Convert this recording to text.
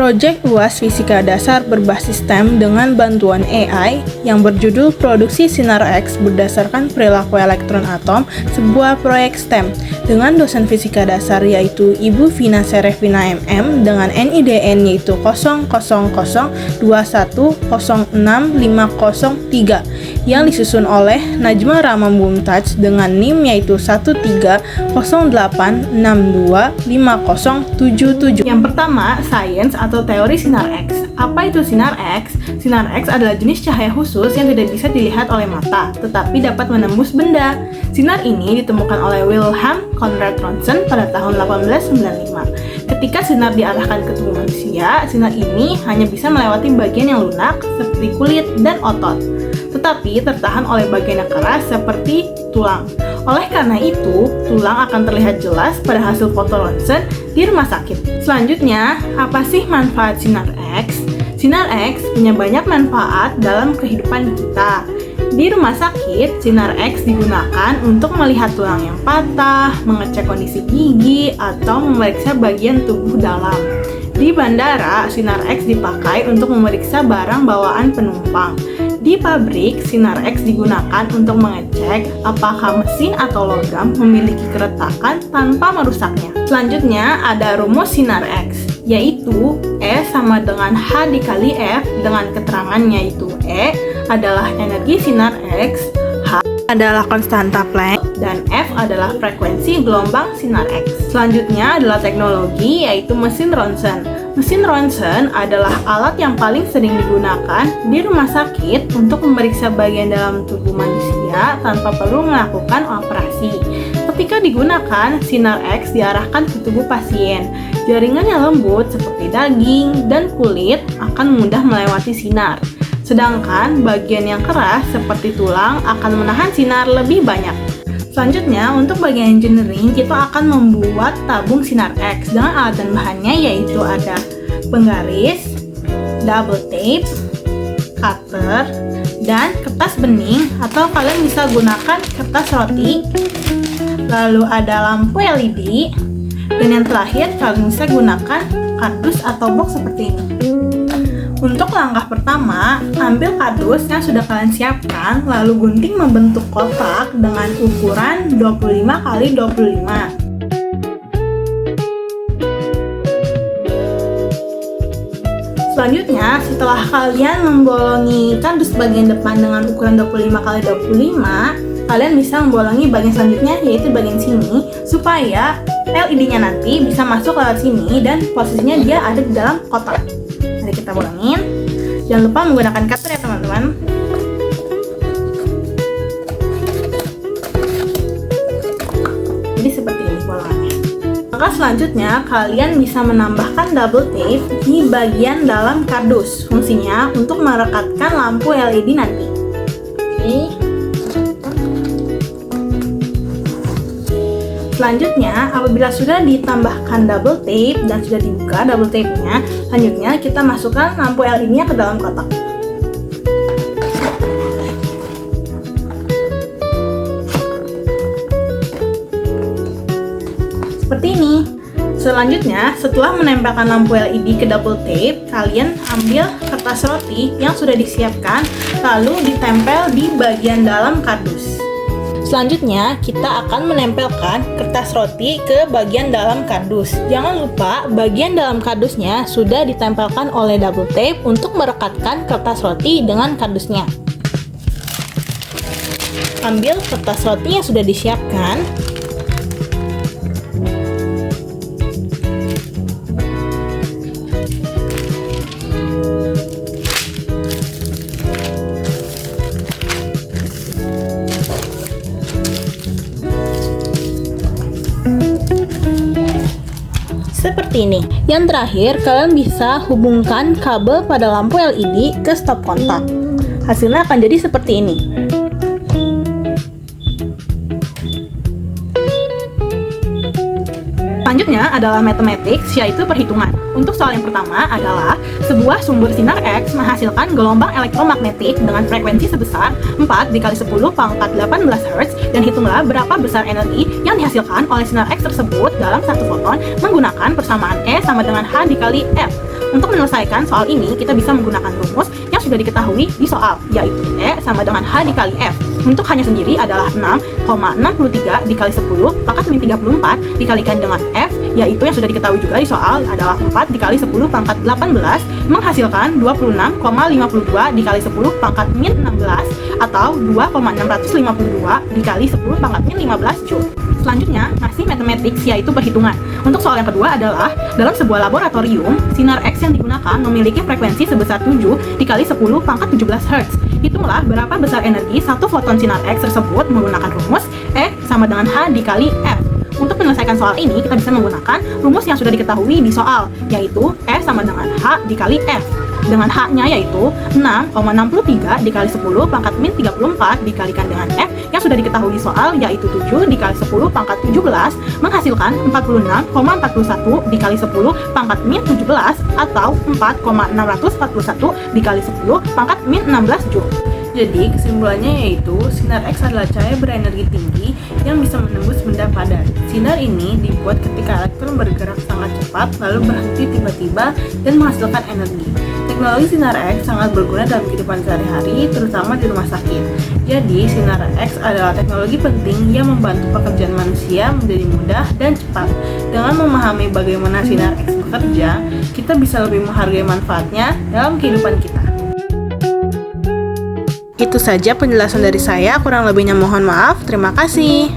Proyek UAS Fisika Dasar berbasis STEM dengan bantuan AI yang berjudul Produksi Sinar X berdasarkan perilaku elektron atom, sebuah proyek STEM dengan dosen fisika dasar yaitu Ibu Vina Serevina MM dengan NIDN yaitu 000210606503 yang disusun oleh Najma Rama Mumtaz dengan NIM yaitu 1308625077. Yang pertama, sains atau teori sinar X. Apa itu sinar X? Sinar X adalah jenis cahaya khusus yang tidak bisa dilihat oleh mata, tetapi dapat menembus benda. Sinar ini ditemukan oleh Wilhelm Conrad Rontgen pada tahun 1895. Ketika sinar diarahkan ke tubuh manusia, sinar ini hanya bisa melewati bagian yang lunak seperti kulit dan otot, tetapi tertahan oleh bagian yang keras seperti tulang. Oleh karena itu, tulang akan terlihat jelas pada hasil foto ronsen di rumah sakit. Selanjutnya, apa sih manfaat sinar X? Sinar X punya banyak manfaat dalam kehidupan kita. Di rumah sakit, sinar X digunakan untuk melihat tulang yang patah, mengecek kondisi gigi, atau memeriksa bagian tubuh dalam. Di bandara, sinar X dipakai untuk memeriksa barang bawaan penumpang. Di pabrik, sinar X digunakan untuk mengecek apakah mesin atau logam memiliki keretakan tanpa merusaknya. Selanjutnya, ada rumus sinar X, yaitu E sama dengan H dikali F dengan keterangannya yaitu E adalah energi sinar X, H adalah konstanta Planck, dan F adalah frekuensi gelombang sinar X. Selanjutnya adalah teknologi, yaitu mesin ronsen. Mesin ronsen adalah alat yang paling sering digunakan di rumah sakit untuk memeriksa bagian dalam tubuh manusia tanpa perlu melakukan operasi. Ketika digunakan, sinar X diarahkan ke tubuh pasien. Jaringan yang lembut seperti daging dan kulit akan mudah melewati sinar. Sedangkan bagian yang keras seperti tulang akan menahan sinar lebih banyak. Selanjutnya, untuk bagian engineering, kita akan membuat tabung sinar X dengan alat dan bahannya yaitu ada penggaris, double tape, cutter, dan kertas bening atau kalian bisa gunakan kertas roti. Lalu ada lampu LED, dan yang terakhir kalian bisa gunakan kardus atau box seperti ini. Untuk langkah pertama, ambil kardus yang sudah kalian siapkan, lalu gunting membentuk kotak dengan ukuran 25 x 25. Selanjutnya, setelah kalian membolongi kardus bagian depan dengan ukuran 25 x 25, kalian bisa membolongi bagian selanjutnya, yaitu bagian sini, supaya LED-nya nanti bisa masuk lewat sini dan posisinya dia ada di dalam kotak. Nanti kita bolongin. Jangan lupa menggunakan cutter ya teman-teman. Jadi seperti ini bolongannya. Maka selanjutnya kalian bisa menambahkan double tape di bagian dalam kardus. Fungsinya untuk merekatkan lampu LED nanti. Oke. Selanjutnya, apabila sudah ditambahkan double tape dan sudah dibuka double tape-nya, selanjutnya kita masukkan lampu LED-nya ke dalam kotak. Seperti ini. Selanjutnya, setelah menempelkan lampu LED ke double tape, kalian ambil kertas roti yang sudah disiapkan, lalu ditempel di bagian dalam kardus. Selanjutnya, kita akan menempelkan kertas roti ke bagian dalam kardus. Jangan lupa, bagian dalam kardusnya sudah ditempelkan oleh double tape untuk merekatkan kertas roti dengan kardusnya. Ambil kertas roti yang sudah disiapkan. Seperti ini. Yang terakhir, kalian bisa hubungkan kabel pada lampu LED ke stop kontak. Hasilnya akan jadi seperti ini. Selanjutnya adalah mathematics, yaitu perhitungan. Untuk soal yang pertama adalah sebuah sumber sinar X menghasilkan gelombang elektromagnetik dengan frekuensi sebesar 4 dikali 10 pangkat 18 Hz, dan hitunglah berapa besar energi yang dihasilkan oleh sinar X tersebut dalam satu foton menggunakan persamaan E sama dengan H dikali F. Untuk menyelesaikan soal ini, kita bisa menggunakan rumus yang sudah diketahui di soal, yaitu E sama dengan H dikali F. Untuk H-nya sendiri adalah 6,63 dikali 10 pangkat min 34 dikalikan dengan F, yaitu yang sudah diketahui juga di soal adalah 4 dikali 10 pangkat 18 menghasilkan 26,52 dikali 10 pangkat min 16 atau 2,652 dikali 10 pangkat min 15 Joule. Selanjutnya, masih matematik, yaitu perhitungan. Untuk soal yang kedua adalah, dalam sebuah laboratorium, sinar X yang digunakan memiliki frekuensi sebesar 7 dikali 10 pangkat 17 Hz. Hitunglah berapa besar energi satu foton sinar X tersebut menggunakan rumus E sama dengan H dikali F. Untuk menyelesaikan soal ini, kita bisa menggunakan rumus yang sudah diketahui di soal, yaitu E sama dengan H dikali F. Dengan H-nya yaitu 6,63 dikali 10 pangkat min 34 dikalikan dengan F yang sudah diketahui di soal, yaitu 7 dikali 10 pangkat 17 menghasilkan 46,41 dikali 10 pangkat min 17 atau 4,641 dikali 10 pangkat min 16 Joule. Jadi, kesimpulannya yaitu sinar X adalah cahaya berenergi tinggi yang bisa menembus benda padat. Sinar ini dibuat ketika elektron bergerak sangat cepat lalu berhenti tiba-tiba dan menghasilkan energi. Teknologi sinar X sangat berguna dalam kehidupan sehari-hari, terutama di rumah sakit. Jadi, sinar X adalah teknologi penting yang membantu pekerjaan manusia menjadi mudah dan cepat. Dengan memahami bagaimana sinar X bekerja, kita bisa lebih menghargai manfaatnya dalam kehidupan kita. Itu saja penjelasan dari saya, kurang lebihnya mohon maaf. Terima kasih.